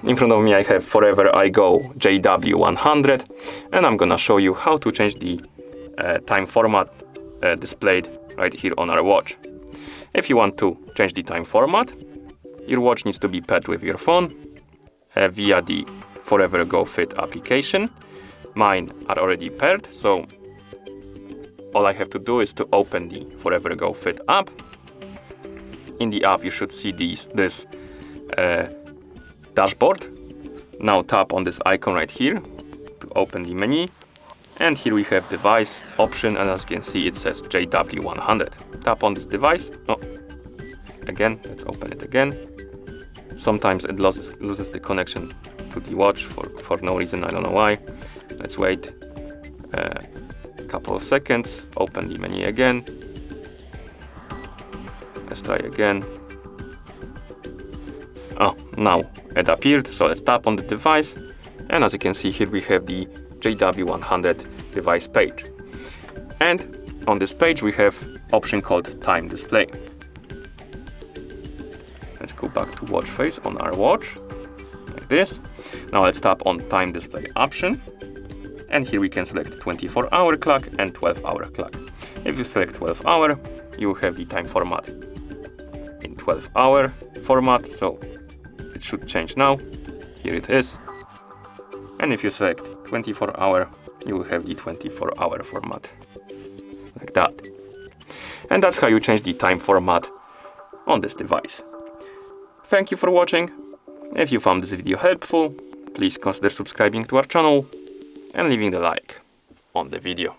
in front of me I have forever iGO JW-100, and I'm gonna show you how to change the time format displayed right here on our watch. If you want to change the time format, your watch needs to be paired with your phone via the Forever Go Fit application. Mine are already paired, so all I have to do is to open the Forever Go Fit app. In the app you should see this dashboard. Now tap on this icon right here to open the menu, and here we have device option, and as you can see it says JW-100. Tap on this device. Oh, again, let's open it again. Sometimes it loses the connection to the watch for no reason, I don't know why. Let's wait a couple of seconds, open the menu again. Let's try again. Oh, now it appeared, so let's tap on the device, and as you can see here we have the JW-100 device page. And on this page we have option called time display. Let's go back to watch face on our watch, like this. Now let's tap on time display option, and here we can select 24-hour clock and 12-hour clock. If you select 12-hour, you have the time format in 12-hour format, so it should change now. Here it is. And if you select 24-hour, you will have the 24-hour format, like that. And that's how you change the time format on this device. Thank you for watching. If you found this video helpful, please consider subscribing to our channel and leaving the like on the video.